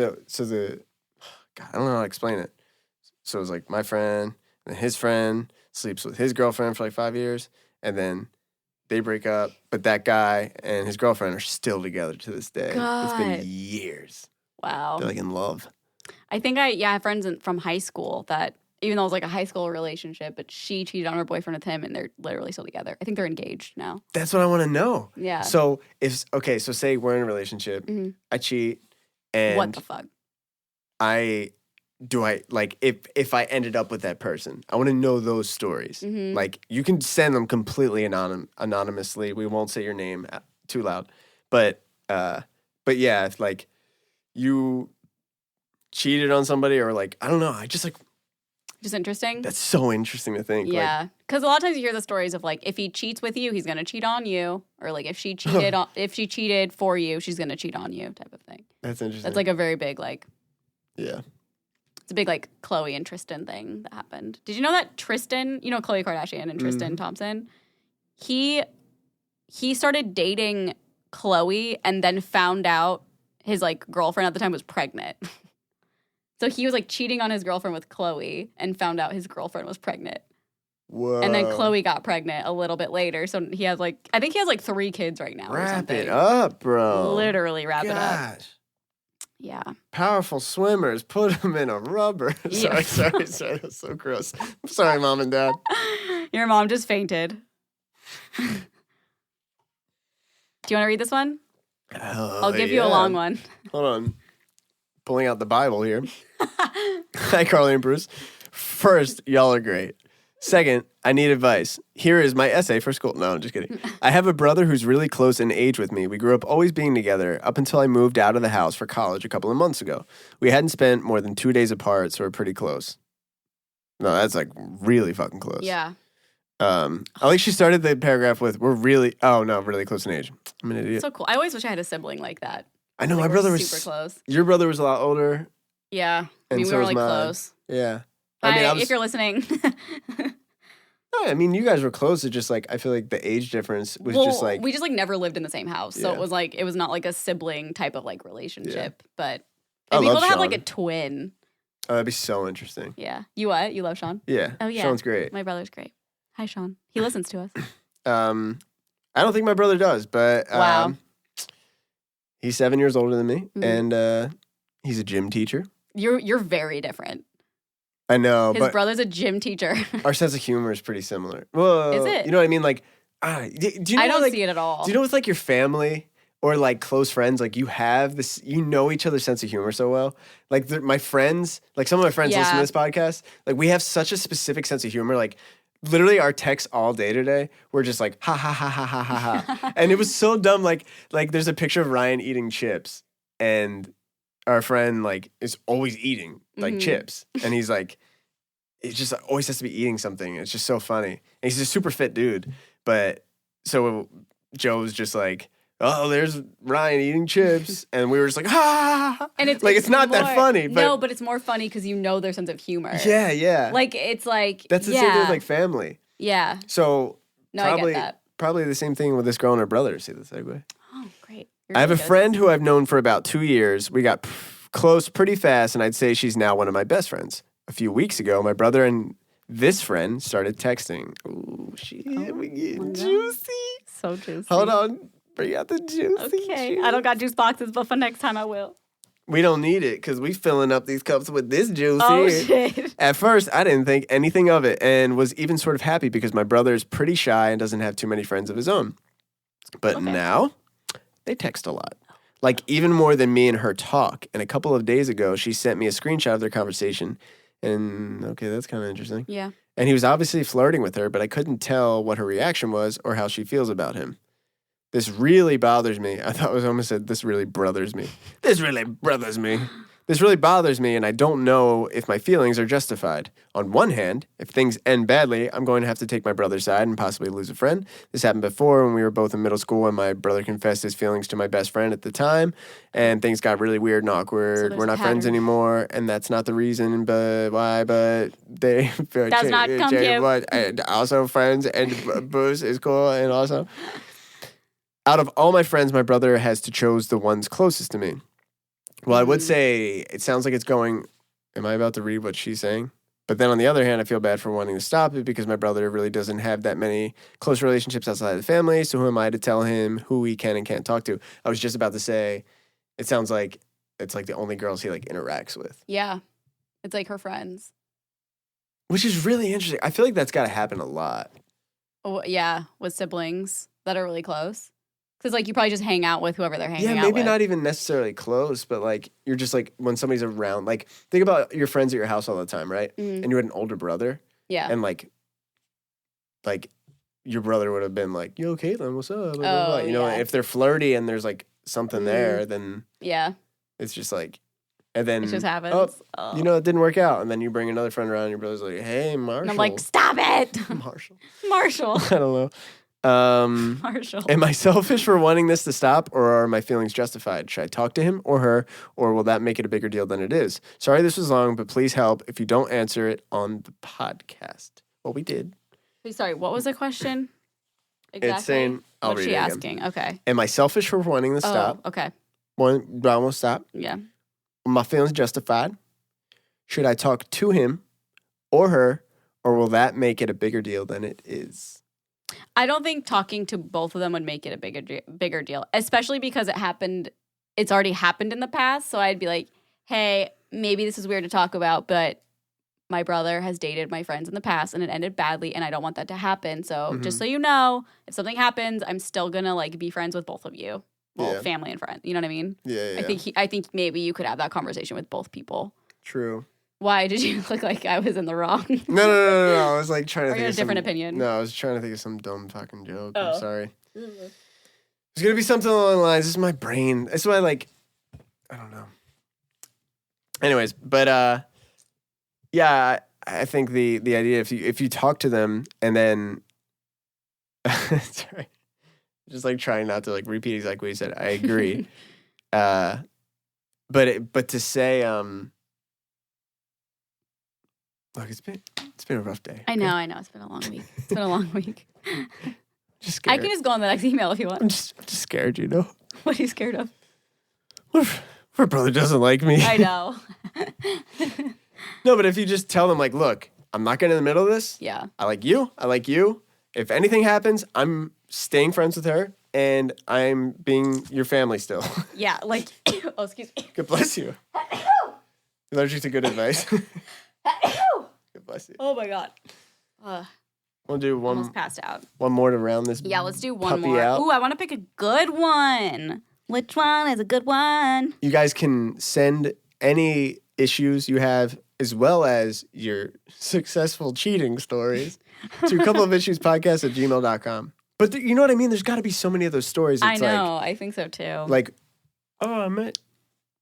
know how to explain it. So it was my friend and his friend sleeps with his girlfriend for 5 years, and then they break up. But that guy and his girlfriend are still together to this day. God. It's been years. Wow. They're in love. I think I have friends from high school that, even though it was a high school relationship, but she cheated on her boyfriend with him and they're literally still together. I think they're engaged now. That's what I want to know. Yeah. So so say we're in a relationship, I cheat, and what the fuck? if I ended up with that person, I want to know those stories. Mm-hmm. You can send them completely anonymously. We won't say your name too loud, but yeah, if you cheated on somebody or I don't know, I just just interesting. That's so interesting to think. Yeah, because a lot of times you hear the stories of if he cheats with you, he's gonna cheat on you, or if she cheated for you, she's gonna cheat on you, type of thing. That's interesting. That's a very big yeah. It's a big Khloe and Tristan thing that happened. Did you know that Tristan, Khloe Kardashian and Tristan Thompson, he started dating Khloe and then found out his girlfriend at the time was pregnant. So he was cheating on his girlfriend with Khloe and found out his girlfriend was pregnant. Whoa. And then Khloe got pregnant a little bit later. So he has I think he has 3 kids right now. Wrap it up, bro. Literally wrap it up. Yeah. Powerful swimmers, put them in a rubber. Yeah. Sorry. That's so gross. I'm sorry, Mom and Dad. Your mom just fainted. Do you want to read this one? I'll give you a long one. Hold on. Pulling out the Bible here. Hi, Carly and Bruce. First, y'all are great. Second, I need advice. Here is my essay for school. No, I'm just kidding. I have a brother who's really close in age with me. We grew up always being together up until I moved out of the house for college a couple of months ago. We hadn't spent more than 2 days apart, so we're pretty close. No, that's really fucking close. Yeah. At least she started the paragraph with, really close in age. I'm an idiot. So cool. I always wish I had a sibling like that. I know, my brother was super close. Your brother was a lot older. Yeah. And we so were was mine. close. Yeah. Hi, if you're listening. I mean, you guys were close. It just I feel the age difference was we just never lived in the same house. So it was it was not a sibling type of relationship. But it'd be cool to have a twin. Oh, that'd be so interesting. Yeah. You what? You love Sean? Yeah. Oh, yeah. Sean's great. My brother's great. Hi, Sean. He listens to us. I don't think my brother does, but wow. He's 7 years older than me, and he's a gym teacher. You're very different. I know, His brother's a gym teacher. Our sense of humor is pretty similar. Well, is it? You know what I mean? Do you know I don't see it at all. Do you know with your family or close friends, you have this, each other's sense of humor so well. My friends, some of my friends listen to this podcast. We have such a specific sense of humor. Literally, our texts all day today were just ha ha ha ha ha ha ha, and it was so dumb. There's a picture of Ryan eating chips, and our friend is always eating chips, and he's it just always has to be eating something. It's just so funny, and he's a super fit dude. But so Joe's just oh, there's Ryan eating chips, and we were just ha. And it's not that funny. But no, but it's more funny because their sense of humor. Yeah. It's that's the same thing with family. Yeah. So no, I get that. Probably the same thing with this girl and her brother. See the segue? Oh, great. I have a friend who I've known for about 2 years. We got close pretty fast, and I'd say she's now one of my best friends. A few weeks ago, my brother and This friend started texting. Ooh, shit, we get juicy. So juicy. Hold on. Bring out the juicy. Okay. Juice. I don't got juice boxes, but for next time I will. We don't need it because we filling up these cups with this juice Oh, here. shit. At first, I didn't think anything of it and was even sort of happy because my brother is pretty shy and doesn't have too many friends of his own. But now, they text a lot. Like, even more than me and her talk. And a couple of days ago, she sent me a screenshot of their conversation. And, okay, that's kind of interesting. Yeah. And he was obviously flirting with her, but I couldn't tell what her reaction was or how she feels about him. This really bothers me. I thought it was almost said, this really brothers me. This really brothers me. This really bothers me, and I don't know if my feelings are justified. On one hand, if things end badly, I'm going to have to take my brother's side and possibly lose a friend. This happened before when we were both in middle school and my brother confessed his feelings to my best friend at the time, and things got really weird and awkward. So we're not friends anymore, and that's not the reason, but why? But they... Does not compute. And also friends, and booze is cool, and also... Out of all my friends, my brother has to choose the ones closest to me. Well, I would say it sounds like it's going, am I about to read what she's saying? But then on the other hand, I feel bad for wanting to stop it because my brother really doesn't have that many close relationships outside of the family. So who am I to tell him who he can and can't talk to? I was just about to say, it sounds like it's like the only girls he like interacts with. Yeah. It's like her friends. Which is really interesting. I feel like that's got to happen a lot. Oh, yeah. With siblings that are really close. Because, like, you probably just hang out with whoever they're hanging out with. Yeah, maybe not even necessarily close, but, like, you're just, like, when somebody's around. Like, think about your friends at your house all the time, right? Mm-hmm. And you had an older brother. Yeah. And, like, your brother would have been like, yo, Caitlin, what's up? Blah, blah, blah. You know, if they're flirty and there's, like, something there, then it's just, like, and then, it just happens. You know, it didn't work out. And then you bring another friend around and your brother's like, hey, Marshall. And I'm like, stop it. Marshall. I don't know. Marshall. Am I selfish for wanting this to stop, or are my feelings justified? Should I talk to him or her, or will that make it a bigger deal than it is? Sorry this was long, but please help if you don't answer it on the podcast. Well, we did. Wait, sorry, what was the question? Exactly. It's saying, I'll What's read she it again. asking? Okay. Am I selfish for wanting to stop? Okay. I won't stop. Yeah. Are my feelings justified? Should I talk to him or her, or will that make it a bigger deal than it is? I don't think talking to both of them would make it a bigger deal, especially because it's already happened in the past. So I'd be like, hey, maybe this is weird to talk about, but my brother has dated my friends in the past and it ended badly and I don't want that to happen. So just so you know, if something happens, I'm still going to like be friends with both of you. Well, family and friends. You know what I mean? Yeah. I think maybe you could have that conversation with both people. True. Why did you look like I was in the wrong? No. I was like trying to think of a different opinion. No, I was trying to think of some dumb fucking joke. Oh. I'm sorry. It's gonna be something along the lines. This is my brain. That's why I don't know. Anyways, but yeah, I think the idea if you talk to them and then sorry. Just like trying not to like repeat exactly what you said. I agree. But to say look, it's been a rough day. I know. It's been a long week. It's been a long week. Just scared. I can just go on the next email if you want. I'm just scared, you know. What are you scared of? What if her brother doesn't like me? I know. No, but if you just tell them like, look, I'm not getting in the middle of this. Yeah. I like you. If anything happens, I'm staying friends with her and I'm being your family still. Yeah, like oh, excuse me. God bless you. Allergic to good advice. God bless you. Oh my god. We'll do one. Almost passed out. One more to round this. Yeah, let's do one puppy more. out. Ooh, I want to pick a good one. Which one is a good one? You guys can send any issues you have as well as your successful cheating stories to coupleofissuespodcast@gmail.com. But you know what I mean? There's got to be so many of those stories. I know. I think so too. Like, oh,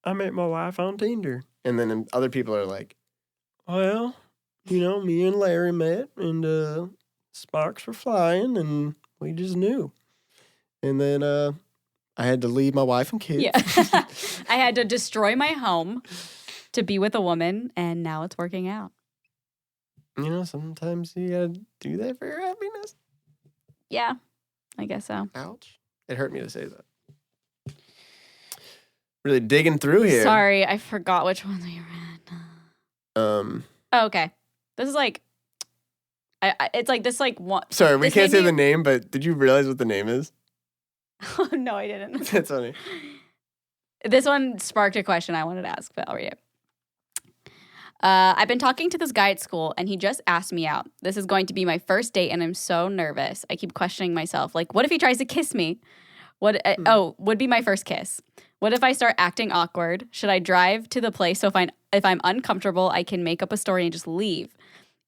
I met my wife on Tinder. And then other people are like, well, you know, me and Larry met and sparks were flying and we just knew. And then I had to leave my wife and kids. Yeah. I had to destroy my home to be with a woman and now it's working out. You know, sometimes you got to do that for your happiness. Yeah, I guess so. Ouch. It hurt me to say that. Really digging through here. Sorry, I forgot which ones we were at. Oh, okay. This is like It's like this like one. Sorry, we this can't made say me- the name, but did you realize what the name is? No, I didn't. That's funny. This one sparked a question I wanted to ask, but I'll read it. I've been talking to this guy at school, and he just asked me out. This is going to be my first date, and I'm so nervous. I keep questioning myself. Like, what if he tries to kiss me? Would be my first kiss. What if I start acting awkward? Should I drive to the place so if I'm uncomfortable, I can make up a story and just leave?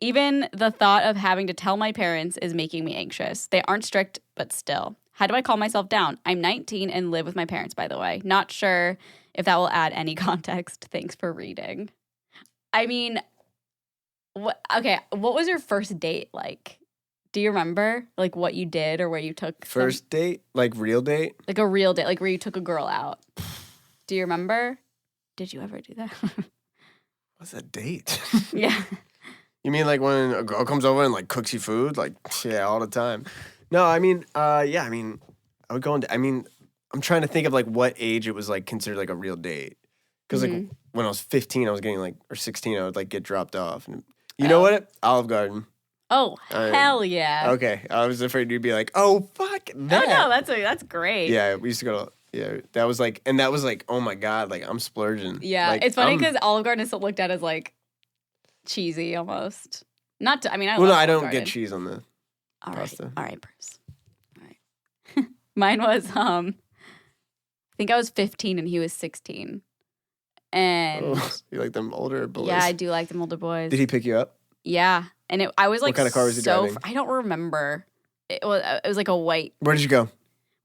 Even the thought of having to tell my parents is making me anxious. They aren't strict, but still. How do I calm myself down? I'm 19 and live with my parents, by the way. Not sure if that will add any context. Thanks for reading. I mean, what was your first date like? Do you remember like what you did or where you took First date? Like real date? like a real date, like where you took a girl out? Do you remember? Did you ever do that? What's a date? Yeah. You mean like when a girl comes over and like cooks you food? Like, yeah, all the time. No, I mean, yeah, I mean, I would go into, I mean, I'm trying to think of like what age it was like considered like a real date. Because like when I was 15, I was getting like, or 16, I would like get dropped off. And you know what? Olive Garden. Oh, hell yeah. Okay. I was afraid you'd be like, oh, fuck that. Oh, no, that's great. Yeah, we used to go to, yeah, that was like, oh my God, like I'm splurging. Yeah, like, it's funny because Olive Garden is looked at as like cheesy almost. Not to, I mean, I love I Olive don't Garden. get cheese on the pasta. All right, Bruce. All right. Mine was, I think I was 15 and he was 16. And you like them older boys? yeah, I do like them older boys. Did he pick you up? Yeah, and I was like, what kind of car was he driving? I don't remember. It was like a white. Where did you go?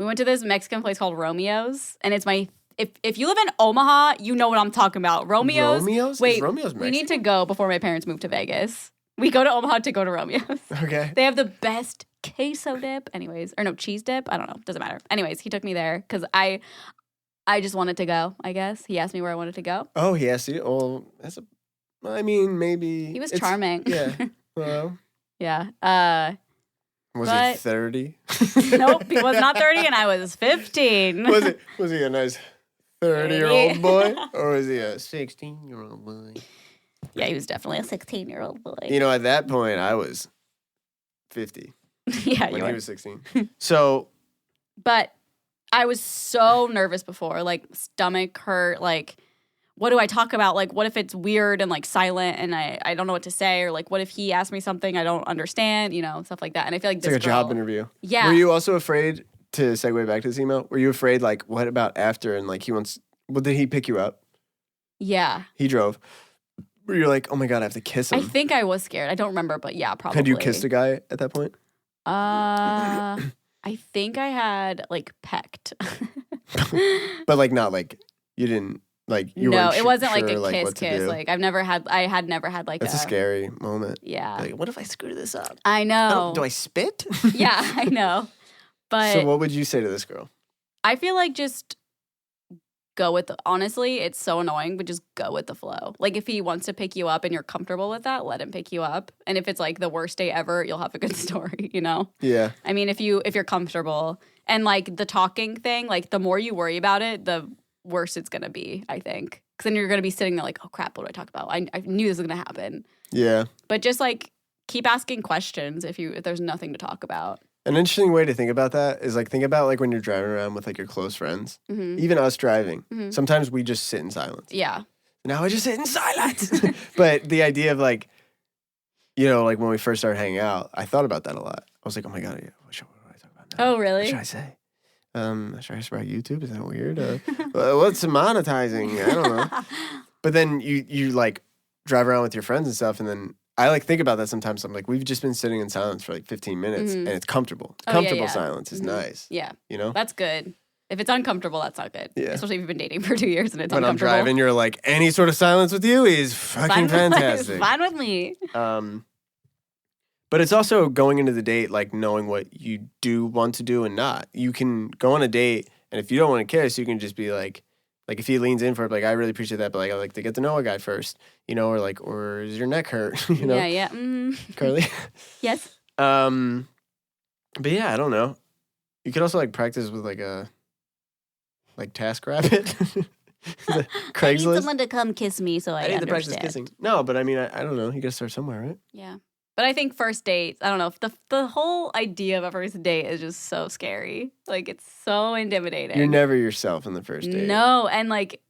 We went to this Mexican place called Romeo's, and it's my. If you live in Omaha, you know what I'm talking about. Romeo's. Romeo's? Wait, Is Romeo's Mexican? We need to go before my parents move to Vegas. We go to Omaha to go to Romeo's. Okay. They have the best queso dip. Anyways, or no, cheese dip. I don't know. Doesn't matter. Anyways, he took me there because I just wanted to go. I guess he asked me where I wanted to go. Oh, he asked you. Oh, I mean, maybe He was charming. Yeah. Well. Yeah. Was he 30? Nope, he was not 30 and I was 15. Was he a nice 30-year-old boy? Or was he a 16-year-old boy? Yeah, he was definitely a 16-year-old boy. You know, at that point, I was 50. Yeah, when he was 16. So. But I was so nervous before, like stomach hurt, like what do I talk about? Like what if it's weird and like silent and I don't know what to say, or like what if he asked me something I don't understand, you know, stuff like that. And I feel like it's like a job interview. Yeah. Were you also afraid, to segue back to this email, were you afraid like what about after and like did he pick you up? Yeah. He drove. Were you like, oh my God, I have to kiss him? I think I was scared. I don't remember, but yeah, probably. Had you kissed a guy at that point? I think I had like pecked. But like not like you didn't like you no, weren't it wasn't sure, like a kiss. Like I had never had like that's a scary moment. Yeah. Like, what if I screw this up? I know. Do I spit? Yeah, I know. But so what would you say to this girl? I feel like just go with honestly, it's so annoying, but just go with the flow. Like if he wants to pick you up and you're comfortable with that, let him pick you up. And if it's like the worst day ever, you'll have a good story, you know? Yeah. I mean, if you're comfortable and like the talking thing, like the more you worry about it, the worse it's gonna be, I think. Because then you're gonna be sitting there like, oh crap, what do I talk about? I knew this was gonna happen. Yeah. But just like keep asking questions if there's nothing to talk about. An interesting way to think about that is like think about like when you're driving around with like your close friends, Mm-hmm. even us driving. Mm-hmm. Sometimes we just sit in silence. Yeah. Now I just sit in silence. But the idea of like, you know, like when we first started hanging out, I thought about that a lot. I was like, oh my God, what do I talk about now? Oh, really? What should I say? Should I start YouTube? Is that weird? What's monetizing? I don't know. But then you like drive around with your friends and stuff, and then I like think about that sometimes. I'm like, we've just been sitting in silence for like 15 minutes, and it's comfortable. Comfortable silence is nice. Yeah. You know? That's good. If it's uncomfortable, that's not good. Yeah. Especially if you've been dating for 2 years and it's when uncomfortable. I'm driving, you're like, any sort of silence with you is fucking fantastic. Fine with me. But it's also going into the date, like knowing what you do want to do and not. You can go on a date, and if you don't want to kiss, you can just be like if he leans in for it, like, I really appreciate that, but like, I like to get to know a guy first, you know, or like, or does your neck hurt, you know? Yeah. Carly? Yes. But yeah, I don't know. You could also like practice with like a TaskRabbit. Craigslist. I need someone to come kiss me so I need understand. to practice kissing. No, but I mean, I don't know. You gotta start somewhere, right? Yeah. But I think first dates, I don't know, the whole idea of a first date is just so scary. Like, it's so intimidating. You're never yourself in the first date. No, and like,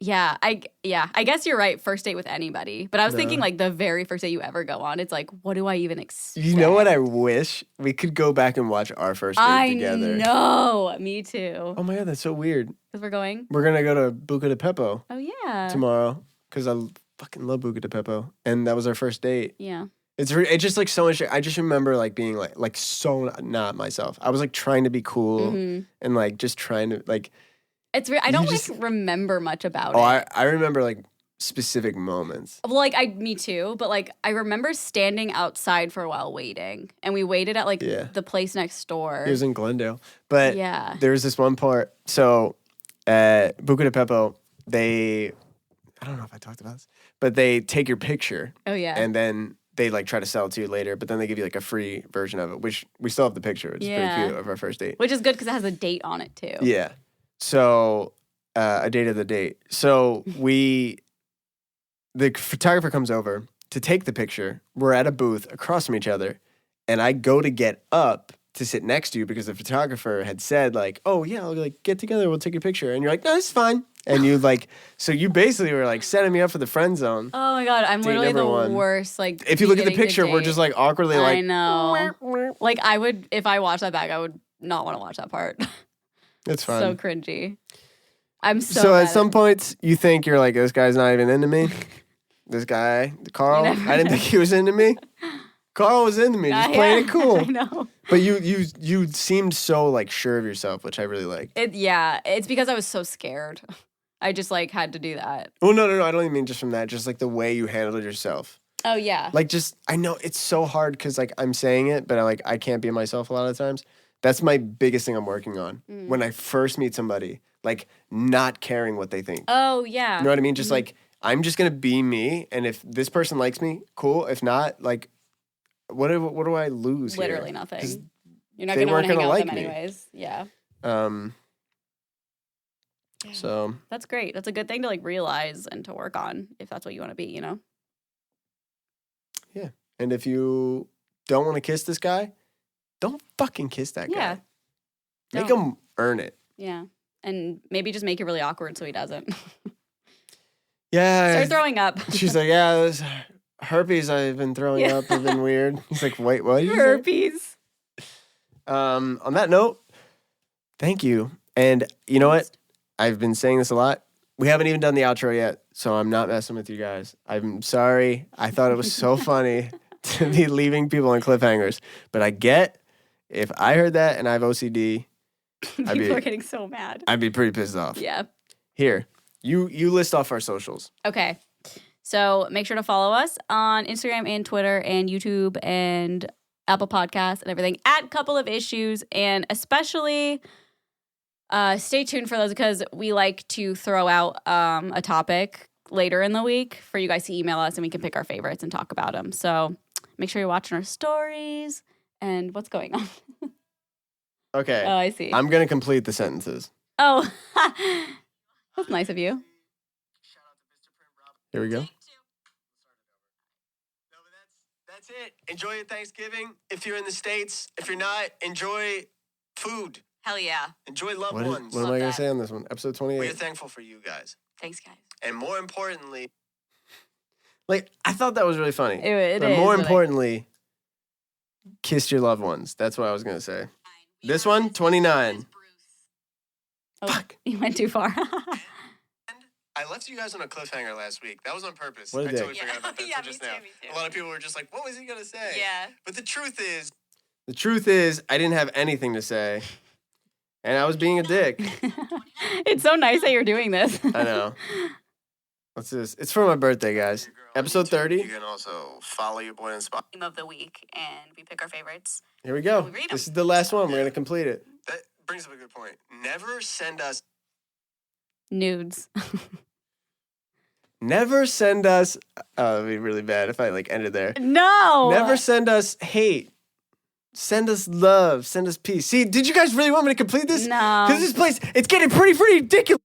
I guess you're right, first date with anybody. But I was thinking, like, the very first date you ever go on, it's like, what do I even expect? You know what I wish? We could go back and watch our first date together. I know. Me too. Oh my God, that's so weird. Because we're going? We're going to go to Buca de Beppo Oh, yeah. tomorrow because I fucking love Buca de Beppo. And that was our first date. Yeah. It's just like so much. I just remember like being like so not myself. I was like trying to be cool and like just trying to like. It's I don't like remember much about it. Oh, I remember like specific moments. Well, like me too, but like I remember standing outside for a while waiting, and we waited at like the place next door. It was in Glendale, but there was this one part. So at Buca de Beppo, I don't know if I talked about this, but they take your picture. Oh yeah, and then they like try to sell it to you later, but then they give you like a free version of it, which we still have the picture, which is pretty cute of our first date. Which is good because it has a date on it too. Yeah. So a date of the date. So the photographer comes over to take the picture. We're at a booth across from each other, and I go to get up to sit next to you because the photographer had said like, "Oh yeah, I'll like get together, we'll take your picture," and you're like, "No, it's fine." And you like, so you basically were like setting me up for the friend zone. Oh my God, I'm literally the worst. Like, if you look at the picture, we're just like awkwardly like. I know. Like I would, if I watched that back, I would not want to watch that part. It's fine. So cringy. I'm so at some points you think you're like, this guy's not even into me. This guy, Carl, I didn't think he was into me. Carl was into me, just playing it cool. I know. But you seemed so like sure of yourself, which I really like. It's because I was so scared. I just like had to do that. Well, no, I don't even mean just from that. Just like the way you handled yourself. Oh yeah. Like just, I know it's so hard because like I'm saying it, but I can't be myself a lot of times. That's my biggest thing I'm working on. When I first meet somebody, like not caring what they think. Oh yeah. You know what I mean? Just like I'm just gonna be me, and if this person likes me, cool. If not, like, what do I lose? Literally here? nothing. You're not gonna want to hang out with them anyways. Yeah. So that's great. That's a good thing to like realize and to work on if that's what you want to be, you know? Yeah. And if you don't want to kiss this guy, don't fucking kiss that guy. Yeah. Make him earn it. Yeah. And maybe just make it really awkward so he doesn't. Yeah. Start throwing up. She's like, yeah, those herpes I've been throwing up have been weird. He's like, wait, what? Herpes. On that note, thank you. And you know what? I've been saying this a lot. We haven't even done the outro yet, so I'm not messing with you guys. I'm sorry. I thought it was so funny to be leaving people on cliffhangers. But I get, if I heard that and I have OCD, people are getting so mad. I'd be pretty pissed off. Yeah. Here, you list off our socials. Okay. So make sure to follow us on Instagram and Twitter and YouTube and Apple Podcasts and everything at Couple of Issues. And especially stay tuned for those because we like to throw out a topic later in the week for you guys to email us and we can pick our favorites and talk about them. So make sure you're watching our stories and what's going on. Okay. Oh, I see. I'm going to complete the sentences. Oh, that's nice of you. Here we go. That's it. Enjoy your Thanksgiving. If you're in the States, if you're not, enjoy food. Hell yeah. Enjoy loved ones. What am I going to say on this one? Episode 28. We're thankful for you guys. Thanks, guys. And more importantly, like, I thought that was really funny. It but is. More importantly, kiss your loved ones. That's what I was going to say. This one, 29. Oh, fuck. You went too far. I left you guys on a cliffhanger last week. That was on purpose. I totally forgot about that just now. Me too. A lot of people were just like, what was he going to say? Yeah. But the truth is, I didn't have anything to say. And I was being a dick. It's so nice that you're doing this. I know. What's this? It's for my birthday, guys. Episode 30. You can also follow your boy on Spotify. Theme of the week, and we pick our favorites. Here we go. We read 'em. This is the last one. We're going to complete it. That brings up a good point. Never send us... Nudes. Never send us... Oh, it'd be really bad if I, like, ended there. No! Never send us hate. Send us love. Send us peace. See, did you guys really want me to complete this? No. Because this place, it's getting pretty ridiculous.